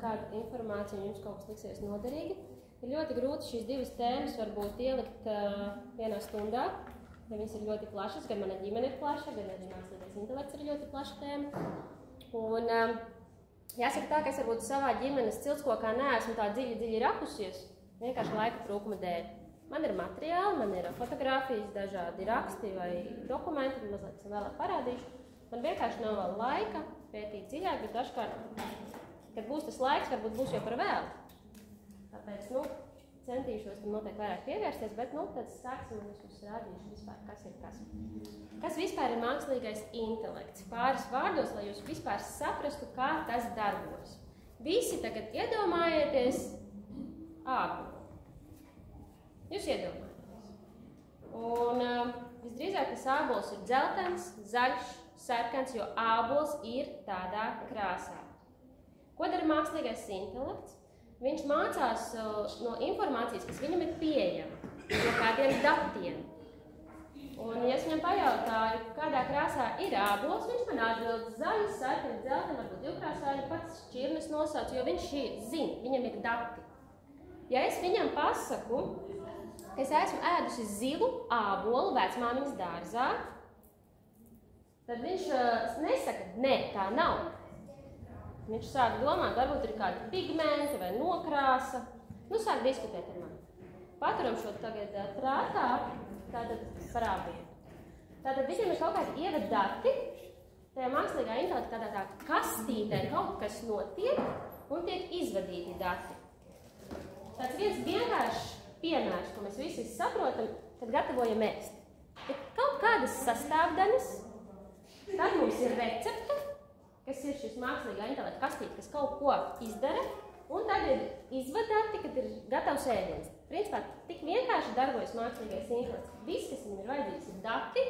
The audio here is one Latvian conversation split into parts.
kādu informāciju, jums kaut kas liksies noderīgi. Ir ļoti grūti šīs divas tēmas varbūt ielikt vienā stundā, ja viņas ir ļoti plašas, gan mana ģimene ir plaša, gan arī mākslīgais intelekts ir ļoti plaša tēma. Un jāsaka tā, ka es varbūt savā ģimenes ciltskokā neesmu tā dziļi rakusies, vienkārši laika trūkuma dēļ. Man ir materiāli, man ir fotogrāfijas, dažādi raksti vai dokumenti, mazliet esam vēlāk parādīšu. Man vienkārši nav vēl laika pētīt dziļāk, bet dažkārt, kad būs tas laiks, varbūt būs jau par vēlu. Tāpēc, centīšos tam noteikti vairāk pievērsties, bet, tad sāksim un es jums rādīšu vispār, kas ir kas. Kas vispār ir mākslīgais intelekts? Pāris vārdos, lai jūs vispār saprastu, kā tas darbojas. Visi tagad iedomājieties ābolu. Jūs iedomājaties. Un visdrīzāk tas ābols ir dzeltens, zaļš, sarkans, jo ābols ir tādā krāsā. Ko dara mākslīgais intelekts? Viņš mācās no informācijas, kas viņam ir pieejama, no kādiem datiem. Un, ja es viņam pajautāju, kādā krāsā ir ābols, viņš man atbild zaļi, sarkani, dzelteni, varbūt divkrāsāļi, pats šķirnes nosauc, jo viņš zina, viņam ir dati. Ja es viņam pasaku, ka es esmu ēdusi zilu ābolu vecmāmiņas dārzā, tad viņš nesaka, nē, tā nav. Viņš sāk domāt, varbūt ir kādi pigmenti vai nokrāsa. Sāk diskutēt ar mani. Paturam šo tagad prātā, tātad par ābolu. Tātad viņam ir kaut kādi ievada dati, tajā mākslīgā intelekta tādā tā kastītē kaut kas notiek un tiek izvadīti dati. Tāds viens vienkāršs piemērs, ko mēs visi saprotam, kad gatavojam ēst. Ir kaut kādas sastāvdaļas, tad mums ir recepte, kas ir šis mākslīgā intelekta kastīte, kas kaut ko izdara, un tad ir izvadāti, kad ir gatavs ēdiens. Principā, tik vienkārši darbojas mākslīgais intelekts. Viss, kas viņam ir vajadzīgs, ir dati,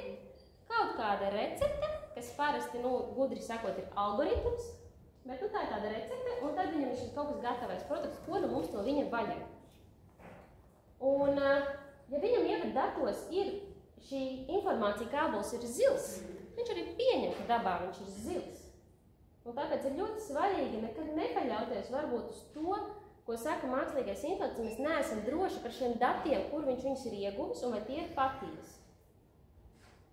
kaut kāda recepte, kas parasti, gudri sakot, ir algoritms, bet tā ir tāda recepte, un tad viņam ir šis kaut kas gatavais produkts, ko mums no viņa vajag. Un, ja viņam ievad datos ir šī informācija, kā ābols ir zils, viņš arī pieņem, ka dabā viņš ir zils. Un tāpēc ir ļoti svarīgi nekad nepaļauties varbūt uz to, ko saka mākslīgais intelekts, mēs neesam droši par šiem datiem, kur viņš viņus ir ieguvis un vai tie ir patiesi.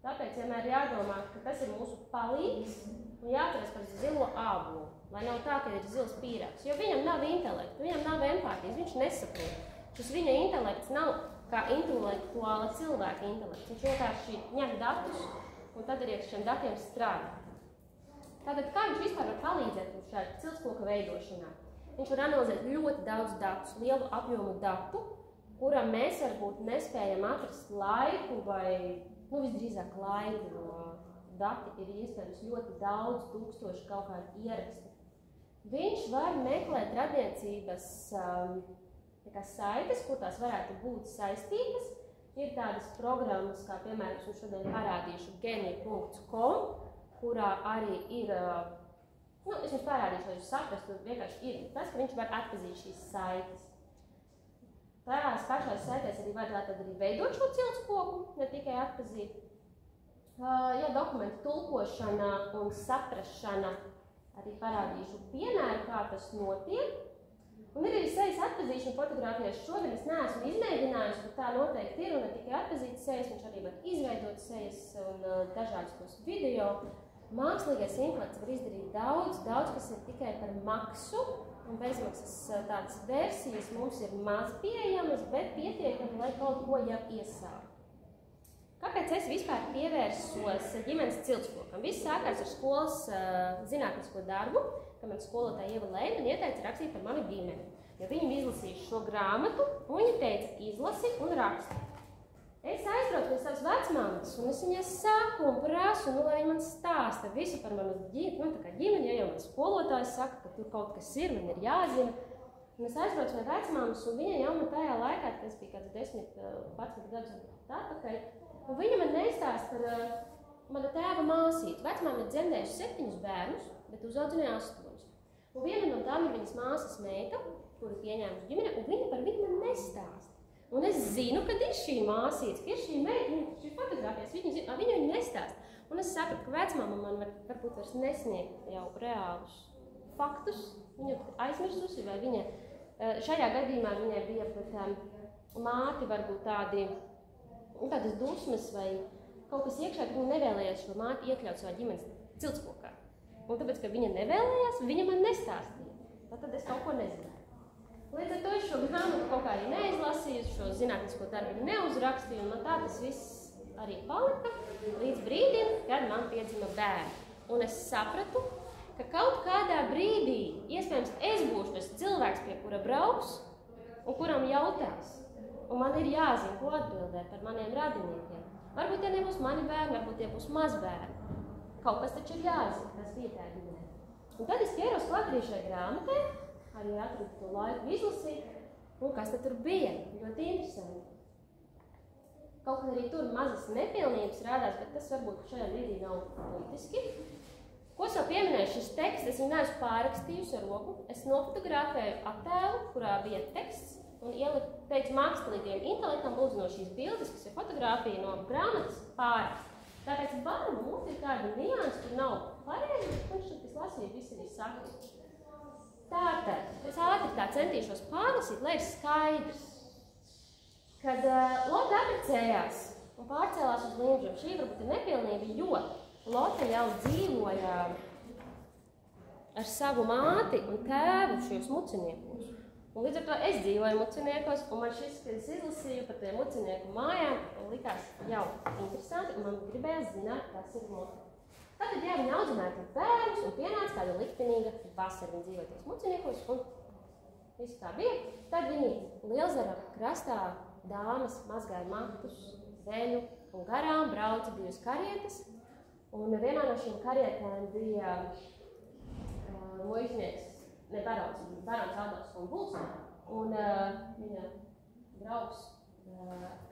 Tāpēc vienmēr jādomā, ka tas ir mūsu palīgs un jāatceras par zilo ābolu, lai nav tā, ka ir zils pīrāgs. Jo viņam nav intelekta, viņam nav empātijas, viņš nesaprot. Šis viņa intelekts nav kā intelektuāla cilvēka intelekts. Viņš vienkārši ņem datus un tad arī ar šiem datiem strādā. Tātad, kā viņš vispār var palīdzēt mums šāda ciltskoka veidošanā? Viņš var analizēt ļoti daudz datus, lielu apjomu datu, kuram mēs varbūt nespējam atrast laiku vai, visdrīzāk laiku, jo dati ir iespējams ļoti daudz, tūkstoši kaut kādi ieraksti. Viņš var meklēt radniecības saites, kur tās varētu būt saistītas. Ir tādas programmas, kā piemēram, es šodien parādīšu geni.com, kurā arī ir, es jums parādīšu, lai jūs saprastu, vienkārši ir tas, ka viņš var atpazīt šīs saites. Tās pašās saitēs arī var tātad arī veidot šo ciltskoku, ne tikai atpazīt. Ja dokumentu tulkošana un saprašana, arī parādīšu piemēru, kā tas notiek. Un ir arī sejas atpazīšana fotogrāfijās. Šodien es neesmu izmēģinājusi, bet tā noteikti ir, un ne tikai atpazīt sejas, viņš arī var izveidot sejas un dažādus tos video. Mākslīgais intelekts var izdarīt daudz, kas ir tikai par maksu, un bezmaksas tādas versijas mums ir maz pieejamas, bet pietiekami, lai kaut ko jau iesākt. Kāpēc es vispār pievērsos ģimenes ciltskokam? Viss sākās ar skolas zinātnisko darbu, ka man skolotāja Ieva Leina man ieteica rakstīt par manu ģimeni. Jo viņi izlasījuši šo grāmatu, un viņi teica, izlasi un raksti. Es aizbraucu pie savas vecmāmas, un es viņai saku un prasu, lai viņa man stāsta visu par manu ģimeni. Tā kā ģimeni, ja jau man skolotājs saka, ka tur kaut kas ir, man ir jāzina. Un es aizbraucu pie vecmāmas, un viņa jau man tajā laikā, tas bija kāds 10-11 gadus tāpakaļ, un viņa man nestāsta par mana tēva māsīti. Vecmāma ir dzemdējusi 7 bērnus, bet uzaudzināja 8. Un viena no tām ir viņas māsas meita, kuru pieņēmusi ģimene, un viņa par viņu man nestāsta. Un es zinu, kad ir šī māsītes, ka ir šī meita, šī fotogrāfijas, viņu nestāsta. Un es sapratu, ka vecmāma man varbūt vairs nesniegt jau reālus faktus, viņa aizmirsusi, vai viņa, šajā gadījumā viņai bija pat māti varbūt tādas dusmas vai kaut kas iekšā, ka viņa nevēlējās šo māti iekļaut savā ģimenes ciltspokā. Un tāpēc, ka viņa nevēlējās, viņa man nestāstīja. Tad es kaut ko nezināju. Līdz ar to es šo grāmatu kaut kā arī neizlasīju, šo zinātnisko darbu neuzrakstīju, un man tā tas viss arī palika līdz brīdim, kad man piedzima bērni. Un es sapratu, ka kaut kādā brīdī, iespējams, es būšu tas cilvēks, pie kura brauks un kuram jautās. Un man ir jāzina, ko atbildēt par maniem radiniekiem. Varbūt tie nebūs mani bērni, varbūt tie būs mazbērni. Kaut kas taču ir jāzina, kas bija tā ģimenē. Un tad es ķēros klāt arī šai grāmatai, arī atradu to laiku izlasīt, un kas tad tur bija? Ļoti interesanti. Kaut kā arī tur mazas nepilnības rādās, bet tas varbūt šajā brīdī nav politiski. Ko es jau pieminēju, šis teksts, es viņu neesmu pārrakstījusi ar roku. Es nofotografēju attēlu, kurā bija teksts, un teicu mākslīgiem intelektam lūdzu no šīs bildes, kas ir fotografija no grāmatas, pārrakst. Tāpēc varbūt ir kāda nianses, kur nav pareizi, bet viņš tas lasīt visi arī saka. Tātad, es ātri tā centīšos pārlasīt, lai ir skaidrs, kad Lotte apprecējās un pārcēlās uz Limžiem. Šī varbūt ir nepilnība, jo Lotte jau dzīvoja ar savu māti un tēvu šajos muciniekos. Un līdz ar to es dzīvoju muciniekos, un man šis, kad es izlasīju par tiem mucinieku mājām, likās jau interesanti, un man gribējās zināt, kas ir Lotte. Tātad, ja viņi audzināja bērnus un pienāca kāda liktenīga vasara, viņi dzīvoja tos muciniekos, un viss kā bija, tad viņi Lielzara krastā dāmas mazgāja matus, veļu un garām brauca divas karietes, un vienā no šīm karietēm bija muižnieks, ne barons Adolfs un Buls, un viņa draugs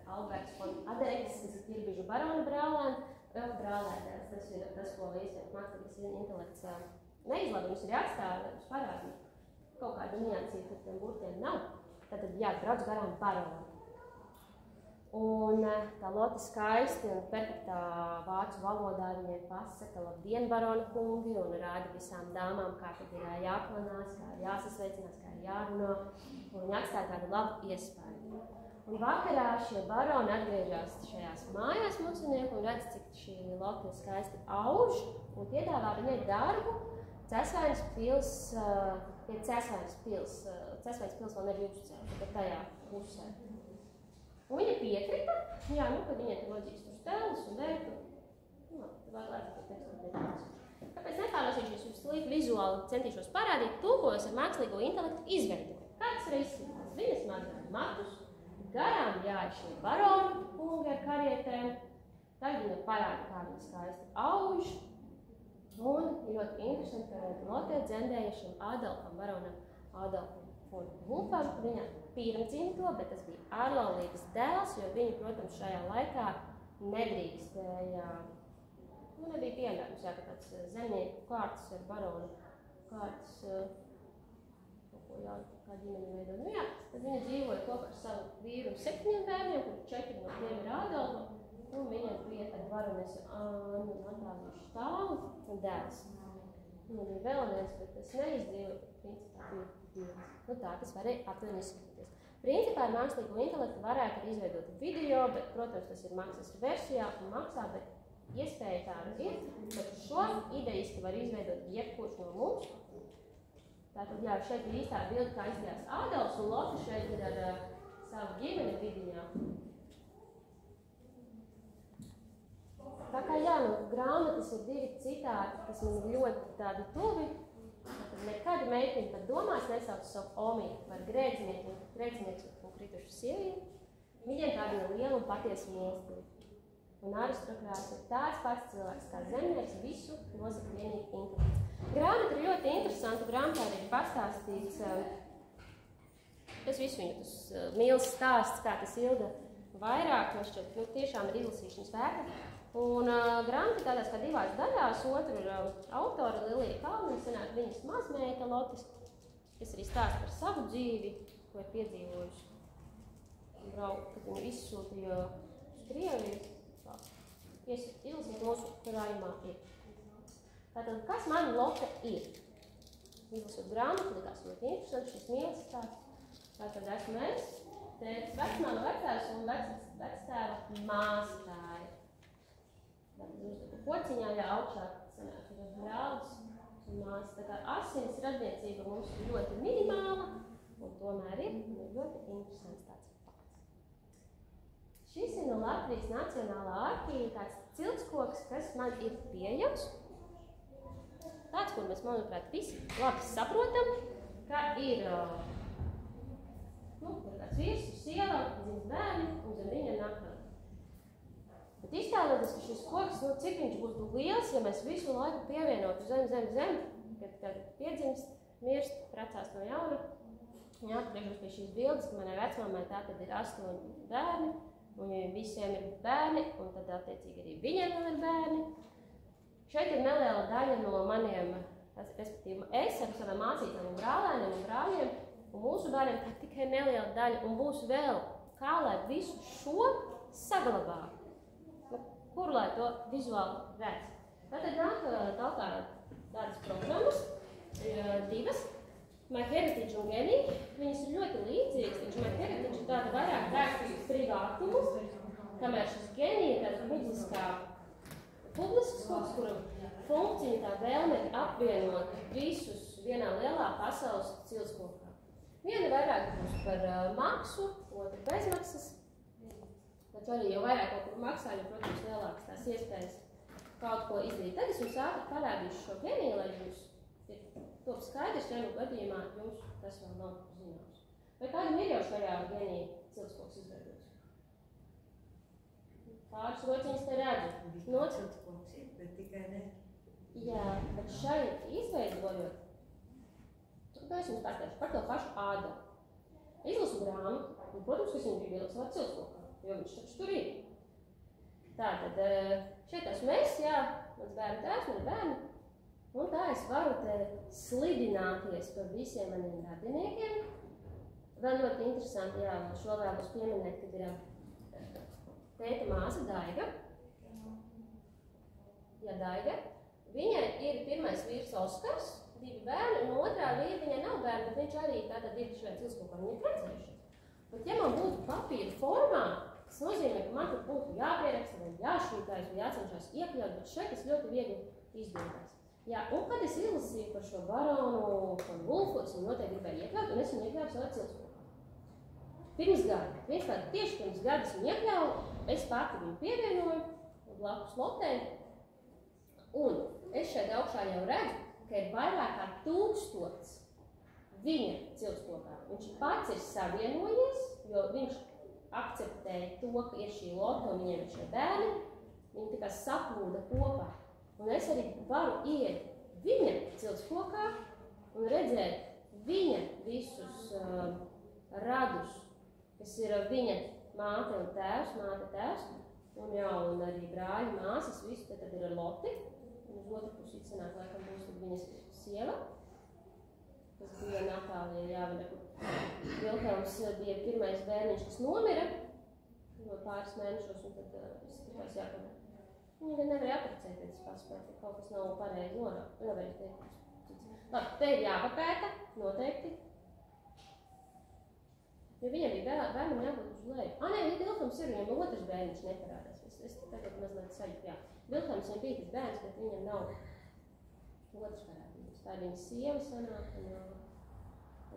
Alberts von Aderekis, kas ir Ķirbižu barona brālēns, vēl brālētājs, tas ir tas, ko iespējams mākslīgais intelekts neizlaba, mums ir jāatstāv, uz parādīt. Kaut kāda niansība, kad tiem burtiem nav, tad jābrauc garām baronu. Un tā Lotte skaisti un perfektā vācu valodā viņai pasaka labdien, barona kungi, un rāda visām dāmām, kā tad ir jāklanās, kā ir jāsasveicinās, kā ir jārunā, un viņi atstāja tādu labu iespēju. Un vakarā šie baroni atgriežas šajās mājās mucinieku un redz, cik šī Lotte skaisti auž, un piedāvā viņai darbu Cēsvainas pils, pie Cēsvainas pils vēl nebija uzcēlta, bet tajā pusē. Un viņa piekrita, ka viņai tur vajadzīgs tur stēlis un dēļu. Tā vajag lēkt, ka tekstu nedaudz. Tāpēc nepārlasīšu jums līdz vizuāli centīšos parādīt, tulkojos ar mākslīgo intelektu izveidoju. Kāds ir izskatās? Viņas mazgāja matus, garām jāiet šie baroni kungi ar karietēm. Tagad viņa parāda, kā viņa skaisti auž. Un ļoti interesanti, ka Lotte dzemdēja šim Adolfam, baronam Adolfam un Wulfam. Viņa pirmdzimto, bet tas bija ārlaulības dēls, jo viņi, protams, šajā laikā nedrīkstēja, nebija pieļaujams, ka tāds zemnieku kārtas ar baronu kārtas, kā ģimeni veidot. Tad viņa dzīvoja kopā ar savu vīru un 7 bērniem, kur 4 no tiem ir Adolfa, un viņa bija ar baronesi Annu Natāliju Štālu un dēls. Viņa bija vēl viens, bet tas neizdzīvoja, principā bija divas. Tā tas varēja aptuveni izskatīties. Principā ar mākslīgo intelektu varētu arī izveidot video, bet, protams, tas ir maksas versijā un maksā, bet iespēja tāda ir, bet šo idejiski var izveidot jebkurš no mums. Tātad, šeit ir īstā bilde, kā izskatās Adolfs, un Lotte šeit ir ar savu ģimeni vidiņā. Tā kā grāmatas ir 2 citāti, kas man ir ļoti tādi tuvi. Nekad meiteni pat domās nesauc savu omīti par grēcinieku un kritušu sievieti. Viņiem tāda ir liela un patiesa mīlestība. Un aristokrāts ir tāds pats cilvēks kā zemnieks, visu nozaka vienīgi intelekts. Grāmata ir ļoti interesanta, grāmatā arī ir pastāstīts, tas visu viņu tas mīlas stāsts, kā tas ilga vairāk, man šķiet, tiešām ir izlasīšanas vērta. Un grāmata tādās kā 2 daļās, otru ir autora Lilija Kalniņa, senāk viņas mazmeita Lotte, kas arī stāsta par savu dzīvi, ko ir piedzīvojuši. Kad viņu izsūtīja uz Krieviju, izlasīt mūsu krājumā ir. Tātad, kas man Lotte ir? izlasot grāmatu, likās ļoti interesanti šis mīlis tāds. Tātad esmu es, tētis vecmāma vectēvs un vectēva māsa tā ir. Tātad uzdevu pociņā, jā, augšā sanāk ir brālis un māsa. Tā kā asins radniecība mums ir ļoti minimāla un tomēr ir ļoti interesants tāds fakts. Šis ir no Latvijas Nacionālā arhīva tāds ciltskoks, kas man ir pieejams. Tāds, kur mēs, manuprāt, visi labi saprotam, ka ir kāds vīrs uz sielām, dzimst bērni un zem viņa nakām. Bet iztēloties, ka šis koks, cik viņš būtu liels, ja mēs visu laiku pievienotu zem, kad piedzimst, mirst, precās no jauna. Jā, atgriežos pie šīs bildes, ka manai vecmāmai tātad ir 8 bērni, un viņiem visiem ir bērni, un tad attiecīgi arī viņiem vēl ir bērni. Šeit ir neliela daļa no maniem, respektīvi es ar savām mācītām un brālēniem un brāļiem, un mūsu bērniem tā tikai neliela daļa, un būs vēl, kā lai visu šo saglabā, kur lai to vizuāli redz. Tātad nāk talkā tādas programmas, ir 2, MyHeritage un Geni, viņas ir ļoti līdzīgas, taču MyHeritage ir tāda vairāk vērsta uz privātumu, kamēr šis Geni ir tāda publisks koks, kura funkcija tā vēlme ir apvienot visus vienā lielā pasaules ciltskokā. Viena vairāk būs par maksu, otra bezmaksas, taču arī jau vairāk kaut kur maksā, jo, protams, lielākas tās iespējas kaut ko izdarīt. Tad es jums ātri parādīšu šo Geniju, lai jums ir top skaidrs, ja gadījumā jums tas vēl nav zināms. Vai kādam ir jau šajā Genija ciltskoks izveidots? Pāris rociņas te redzu. Ciltskoks ir, bet tikai ne. Jā, bet šai izveidojot, es jums pastāšu par to pašu Ādamu. Izlasu grāmatu, un, protams, ka es viņu gribu ielikt savā ciltskokā, jo viņš taču tur ir. Tātad, šeit esmu es, jā, mans bērnu tēvs, mani bērni, un tā es varu te slidināties par visiem maniem radiniekiem. Vēl ļoti interesanti, jā, šo vēlos pieminēt, kad ir tēta māsa Daiga. Jā, Daiga. Viņai ir pirmais vīrs Oskars, 2 bērni, un otrā vīra viņai nav bērni, bet viņš arī tātad ir šajā ciltskokā, viņa ir precējušies. Bet ja man būtu papīra formā, tas nozīmē, ka man tur būtu jāpieraksta, vai jāšķītājs, vai jācenšās iekļaut, bet šeit tas ļoti viegli izdomās. Jā, un kad es izlasīju par šo baronu, par Vulfu, es viņu noteikti gribēju iekļaut, un es viņu iekļauju savā ciltskokā. Pirms gada, tieši pirms gada es viņu iekļauju, es pati viņu pievienoju, blakus lotē, un es šeit augšā jau redzu, ka ir vairāk kā 1000 viņa ciltskokā. Viņš pats ir savienojies, jo viņš akceptēja to, ka ir šī lota un viņiem ir šie bērni, viņi tikai saplūda kopā. Un es arī varu iet viņa ciltskokā un redzēt viņa visus radus, kas ir viņa māte un tēvs, un arī brāļi, māsas, visu, tad ir Loti. Un uz otru pusi sanāk, laikam būs tad viņas sieva, kas bija Natālija, jā, viņa, kur Vilhelms bija pirmais bērniņš, kas nomira no pāris mēnešos, un tad izskatās, jā, ka viņa nevarēja apprecēties paspēt, ka kaut kas nav pareizi norākt, nevarēja teikt. Labi, te ir jāpapēta, noteikti. Jo viņam bija bērnam jābūt uz leju. Nē, Vilhelms ir, viņam otrs bērniņš neparādās. Es tagad mazliet sajūtu, jā. Vilhelms viņam bija tas bērns, bet viņam nav otrs parādības. Tā ir viņa sieva sanāk, un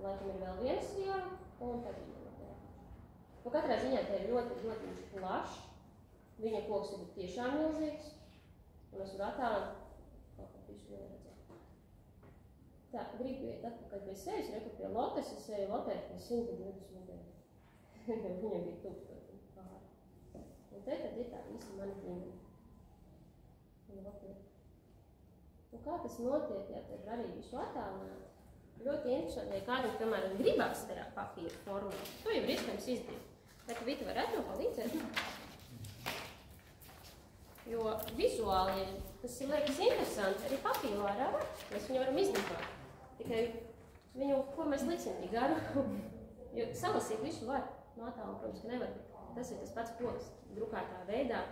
laikam ir vēl viena sieva, un tad viņa notiek. Nu, katrā ziņā te ir ļoti plašs. Viņa koks ir tiešām milzīgs, un es varu attālināt kaut kā visu neredzēt. Tā, gribu iet atpakaļ pie sevis, reku pie Lotes, es eju Lotē pie 120 nedēļu. Viņam bija 1000 pāri. Un te tad ir tā visa mani ģimene. Un kā tas notiek, ja tad arī visu attālināt? Ļoti interesanti, ja kādam, piemēram, gribās tajā papīra formā. To jau ir iespējams izdarīt. Bet Vita varētu man palīdzēt? Jo vizuāli tas ir liekas interesanti, arī papīlārā var. Mēs viņu varam izdrukāt. Tikai viņu, ko mēs liksim tik garu. Jo salasīt visu var. No attāluma, protams, ka nevar. Tas ir tas pats koks, drukātā veidā,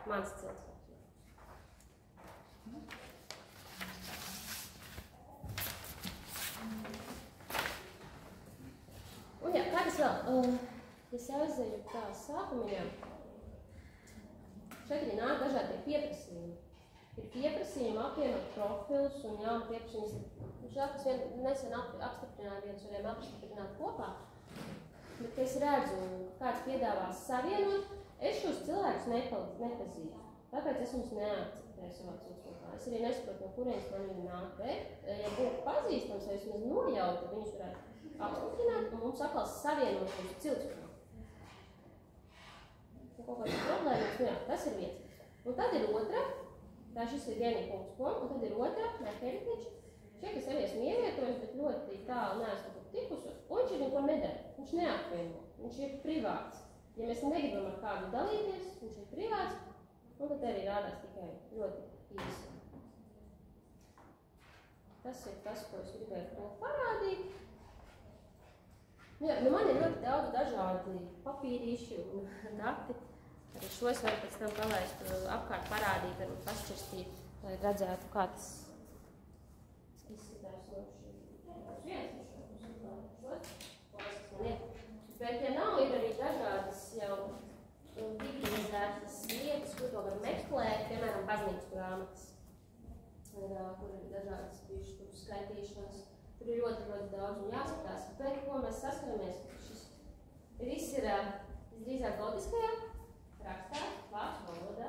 mans ciltskoks. Un jā, kādas vēl? Es aizēju tā sākumiņā. Šeit arī nāk dažādi pieprasījumi. Ir pieprasījumi apvienot profilus un jaunu pieprasījumus. Žēl, kas nesen apstiprināja viens varējām apstiprināt kopā. Bet es redzu, kāds piedāvās savienot, es šos cilvēkus nepazīstu. Tāpēc es viņus neakceptēju savā ciltspulkā. Es arī nesaprotu, no kurienes man viņi nāk. Bet, ja būtu pazīstams, vai vismaz nojauta, viņus varētu apstiprināt un mums atkal savienot uz ciltspulku. Kaut kādas problēmas, nu jā, tas ir viens. Un tad ir otra, tā šis ir vienīgi.com, un tad ir otra, MyHeritage. Šeit es arī esmu ievietojis, bet ļoti tālu neesmu tikusi, un viņš ir neko nedara. Viņš neapvieno, viņš ir privāts. Ja mēs negribam ar kādu dalīties, viņš ir privāts, un tad arī rādās tikai ļoti īsi. Tas ir tas, ko es gribēju to parādīt. Jā, man ir ļoti daudz dažādi papīrīši un dati. Arī šo es varu pēc tam palaist apkārt parādīt, varbūt pašķirstīt, lai redzētu, kā tas izskatās no šīs. Bet, ja nav, ir arī dažādas jau digitalizētas lietas, kur to var meklēt, piemēram, baznīcas grāmatas, kur ir dažādas bijušas skaitīšanas. Tur ir ļoti daudz un jāskatās, bet ko mēs saskaramies, ka šis viss ir visdrīzāk gotiskajā rakstā, vācu valodā.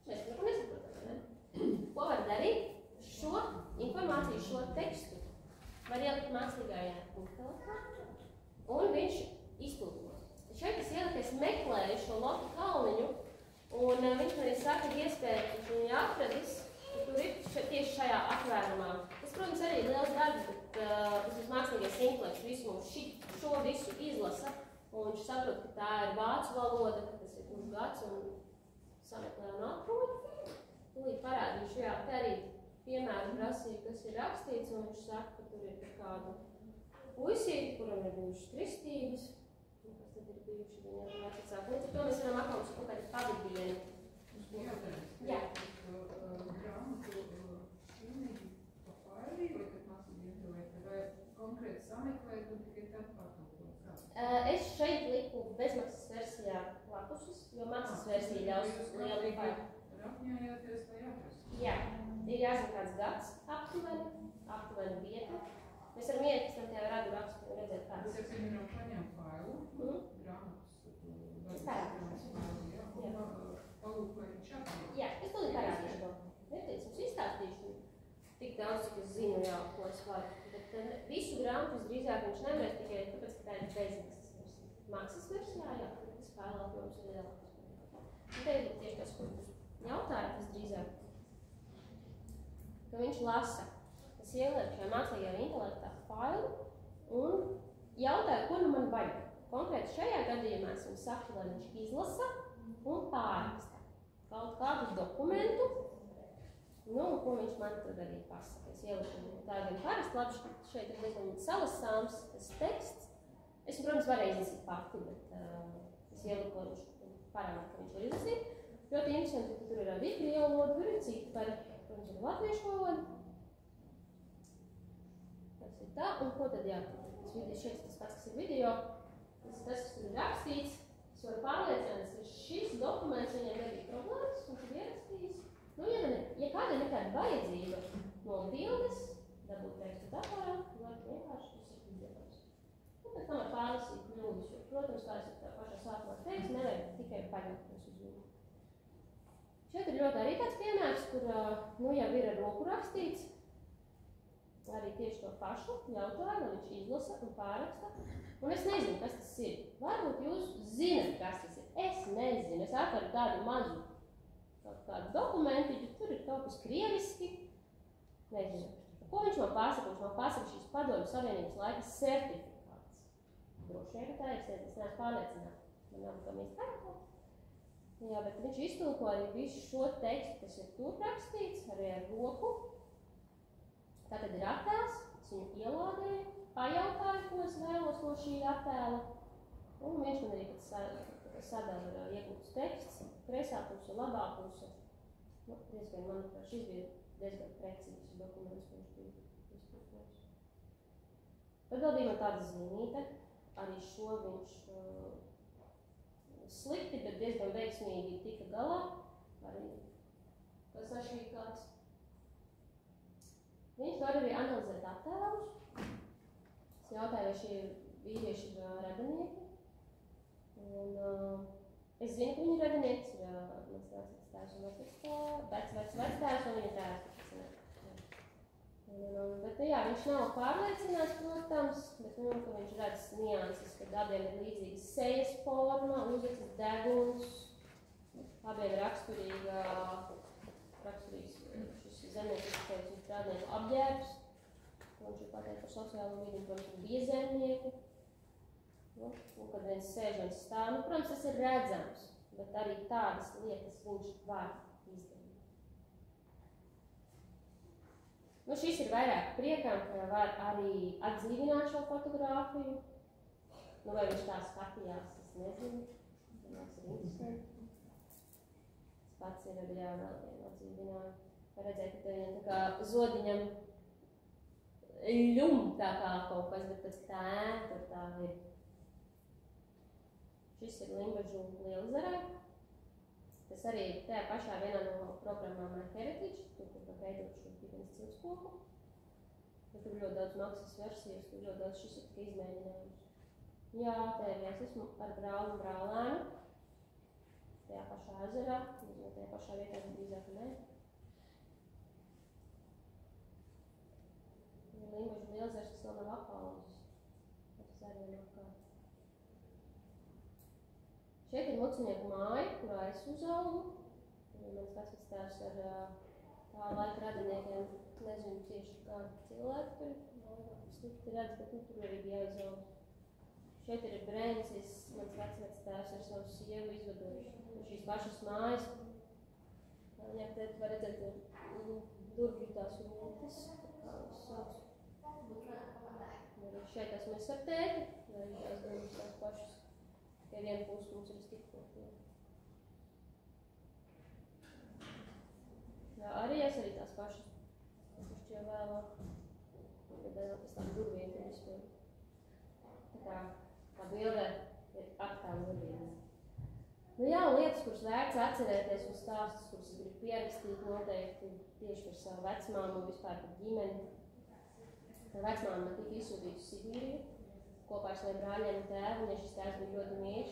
Mēs neko nesaprotam, ne? Ko var darīt? Šo informāciju, šo tekstu var ielikt mākslīgajā intelektā, un viņš iztulkos. Šeit es ieliku, es meklēju šo Loki Kalniņu, un viņš man arī saka, iespēja, ka viņš viņu atradis, ka tur ir tieši šajā atvērumā. Tas, protams, arī ir liels darbs, bet tas mākslīgais intelekts visu mums šo visu izlasa, un viņš saprot, ka tā ir vācu valoda, ka tas ir kurš gads, un sameklē un atrod. Tūlīt parādīšu, jā, te arī piemēram prasīja, kas ir rakstīts, un viņš saka, ka tur ir par kādu puisīti, kuram ir bijušas kristības, un kas tad ir bijuši viņam vecāki. Līdz ar to mēs varam apaust kaut kādu pavadienu. Jā. Grāmatu pilnīgi pa faili, vai tad mācīgi iedalēt, vai konkrēti sameklēt un tikai tad pārtulkot? Es šeit liku bezmaksas versijā lapusus, jo maksas versija ļaus lielu failu. Apņājāties, lai atrast? Jā, ir jāzina kāds gads aptuveni vieta. Mēs varam iet, pēc tam tajā radu rakstu un redzēt kāds. Es jau paņēmu failu, grāmatas, es parādīšu. Palūkoju čatā. Jā, es tūlīt parādīšu to. Neteicu, jums izstāstīšu tik daudz, cik es zinu jau, ko es varu. Bet visu grāmatu drīzāk viņš nevarēs tikai tāpēc, ka tā ir bezmaksas versija. Maksas versijā, jā, tas failā jums ir lielāks. Un te ir tieši tas, ko jūs jautājat, tas drīzāk. Ka viņš lasa. Es ielieku šajā mākslīgajā intelektā failu un jautāju, ko nu man vajag. Konkrēti šajā gadījumā es jums saku, lai viņš izlasa un pārraksta kaut kādu dokumentu, nu, un ko viņš man tad arī pasaka. Es ieliku tā gan parasti, labi, šeit ir diezgan salasāms tas teksts. Es, protams, varēju izlasīt pati, bet es ieliku, lai viņš parāda, ka viņš var izlasīt. Ļoti interesanti, ka tur ir arī krievu valoda, tur ir citi par, protams, ir latviešu valoda. Tas ir tā, un ko tad jā, tas video šeit tas pats, kas ir video, tas, kas tur ir rakstīts. Es varu pārliecināties, ka šis dokuments viņam nebija problēmas, un tad ierakstījis. Nu, ja kāda ir nekāda vajadzība no bildes, dabūt tekstu datorā, var vienkārši tas ir izdevies. Un tad tam var pārlasīt kļūdas, jo, protams, kā es tā pašā sākumā teicu, nevajag tikai paļauties uz viņu. Šeit ir ļoti arī tāds piemērs, kur nu, jau ir ar roku rakstīts, arī tieši to pašu jautāju, lai viņš izlasa un pārraksta. Un es nezinu, kas tas ir. Varbūt jūs zinat, kas tas ir. Es nezinu. Es atveru tādu mazu kaut kādu dokumentiņu, tur ir kaut kas krieviski. Nezinu. Ko viņš man pasaka? Viņš man pasaka šīs Padomju Savienības laika certifikāts. Droši vien, ka tā ir, es neesmu pārliecināta. Man nav kam izpērkot. Jā, bet viņš iztulko arī visu šo tekstu, kas ir tur rakstīts, arī ar roku. Tātad ir attēls, es viņu ielādēju, pajautāju, ko es vēlos no šī attēla. Un viņš man arī pat sadala iegūtas teksts, kreisā puse, labā puse. Nu, diezgan, manuprāt, šis bija diezgan precīzs dokuments, viņš bija izpildījis. Tad vēl bija man tāda zīmīte, arī šo viņš slikti, bet diezgan veiksmīgi tika galā. Arī tas sašķīkāts. Viņš var arī analizēt attēlus. Es jautāju, vai šie vīrieši ir radinieki. Un es zinu, ka viņi ir radinieki. Mans vectēvs un vectēvs un viņa tēvs. Bet, jā, viņš nav pārliecināts, protams, bet, ka viņš redz nianses, kad abiem ir līdzīgas sejas forma, uzveces deguns, abiem ir raksturīgs šis zemnieciskais un strādnieku apģērbs. Viņš ir pateikt par sociālo vidi, protams, un bija zemnieki. Un kad viens sēž un stāv, protams, tas ir redzams, bet arī tādas lietas viņš var izdarīt. Šis ir vairāk priekam, ka var arī atdzīvināt šo fotogrāfiju. Vai viņš tā skatījās, es nezinu. Tas ir interesanti. Tas pats ir arī vēl vienu atdzīvinājumu. Var redzēt, ka viņam tā kā zodiņam ļum tā kā kaut kas, bet tas tā tur tā ir. Šis ir Limbažu Lielzarē. Tas arī tajā pašā vienā no programmām ar Heritage, tur veidot šo ģimenes ciltskoku. Bet tur ļoti daudz maksas versijas, tur ļoti daudz šis ir tikai izmēģinājums. Jā, te es esmu ar brāli un brālēnu. Tajā pašā ezerā, tajā pašā vietā, bet drīzāk ne. Limbažu Lielzars, kas vēl nav apaudzis. Tas arī apkārt. Šeit ir Mucinieku māja, kurā es uzaugu. Mans vecvectēvs ar tā laika radiniekiem, nezinu tieši kādi cilvēki tur, slikti redz, bet tur arī bija aizaugu. Šeit ir Brencis, mans vecvectēvs ar savu sievu izvedojuši šīs pašas mājas. Jā, te var redzēt durvītās jūtas, kā es saucu. Šeit esmu es ar tēti, arī šās durvis tās pašas. Tikai viena puse mums ir stikla. Jā, arī es arī tās pašas. Es uzšķīju vēlāk. Tad pēc tām durvīm tur vispār. Tā bilde ir ar tām durvīm. Jā, lietas, kuras vērts atcerēties un stāstus, kuras es gribu pierakstīt noteikti tieši par savu vecmāmu un vispār par ģimeni. Vecmāma man tika izsūtīta uz Sibīriju. Kopā ar saviem brāļiem un tēvu, un šis tēvs bija ļoti mīļš.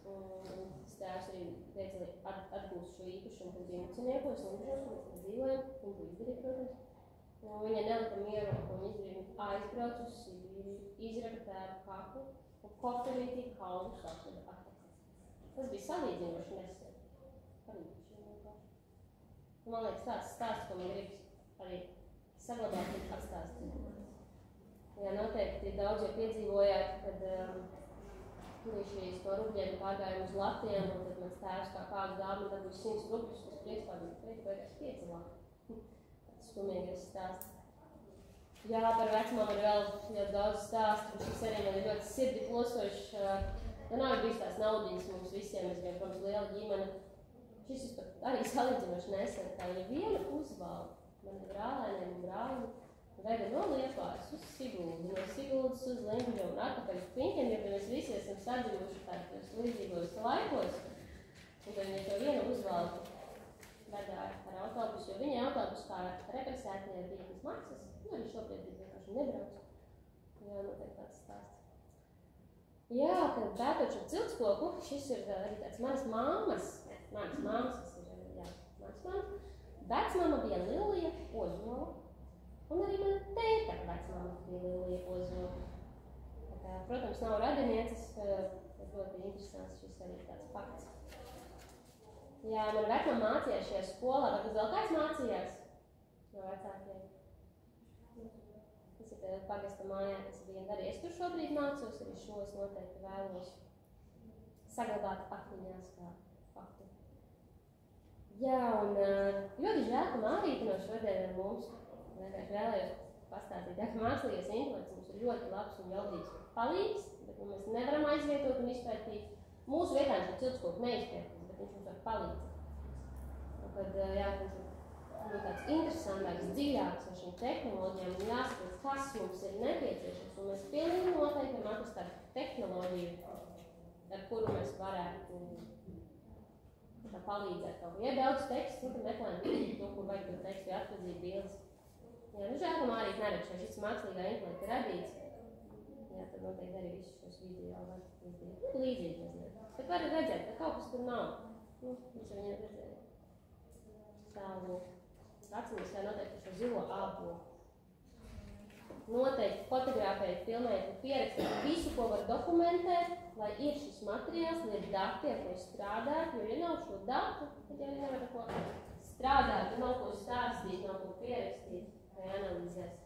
Tas tēvs arī teica, atgūst šo īpašumu, kad bija Muciniekos, Limbažos, mēs dzīvojam, un to izdarīja, protams. Viņa nelika mieru, ko viņa izdarīja, aizbrauc uz Sibīriju, izraka tēvu kaklu, un koferītī kalnu sākuma atpakaļ. Tas bija salīdzinoši nesen. Man liekas, tāds stāsts, ko man gribas arī saglabāt un atstāstīt. Jā, noteikti daudz jau piedzīvojāt, kad šīs no rubļiem pārgājām uz Latiem, un tad mans tēvs kā kādu dāmu dabūja 100 rubļus, kas priekšpārgājums teikt, vai tas piecilāk. Tas skumīgais stāsts. Jā, par vecmāmu ir vēl ļoti daudz stāstu, un šis arī man ir ļoti sirdi plosošs. Nav bijis tās naudiņas mums visiem, mēs bijām, protams, liela ģimene. Šis arī salīdzinoši nesen, tā ir viena uzvalda. Man ir brālēniem un brāļiem. Vega no Liepājas uz Siguldu, no Siguldas uz Limbažu un atpakaļ uz Piņķiem, jo mēs visi esam sadzimuši tādos līdzīgos laikos. Un tad viņi to vienu uzvaldu vedāja ar autobusu, jo viņi autobusu kā represētie bija tas maksas. Arī šobrīd vienkārši nebrauc. Jā, noteikti tāds stāsts. Jā, kad pētot šo ciltskoku, šis ir arī tāds manas mammas, kas ir, jā, manas mammas. Vecmama bija Lilija Ozola. Un arī mana tēta vecmāma bija Lilija Ozola. Protams, nav radinieces, bet ļoti interesants šis arī tāds fakts. Jā, mana vecmāma mācījās šajā skolā, varbūt vēl kāds mācījās no vecākiem. Tas ir pagasta mājā, kas bija arī es tur šobrīd mācos, arī šo es noteikti vēlos saglabāt atmiņās kā faktu. Jā, un ļoti žēl, ka Mārīta no šodien ar mums. Vienkārši vēlējos pastāstīt, ka mākslīgais intelekts mums ir ļoti labs un jaudīgs palīgs, bet mēs nevaram aizvietot un izpētīt. Mūsu vietā viņš ir ciltskoku neizpētīs, bet viņš mums var palīdzēt. Un kad, jā, viņš tāds interesantāks, dziļāks ar šīm tehnoloģijām un jāskatās, kas mums ir nepieciešams. Un mēs pilnīgi noteikti varam atrast tādu tehnoloģiju, ar kuru mēs varētu palīdzēt kaut ko. Ja daudz tekstu, tad meklējam to, kur vajag to tekstu, ja atvadzīt bildes. Jā, nu žēl, ka Mārīt neredz, jo šis mākslīgā intelekta radīts. Jā, tad noteikti arī visus šos video var izdarīt. Līdzīgi mazliet. Bet var redzēt, ka kaut kas tur nav. Nu, mēs jau viņu redzējām. Tālūk. Atcīmēs vēl noteikti šo zilo ābolu. Noteikti fotografēt, filmēt un pierakstīt visu, ko var dokumentēt, lai ir šis materiāls, lai ir dati, ar ko strādāt, jo ja nav šo datu, tad jau nevar ko strādāt, nav ko stāstīt, nav ko pierakstīt vai analizēt.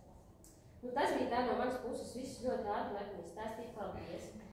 Nu, tas bija tā no manas puses, viss ļoti ātri, lai mēs stāstītu. Paldies!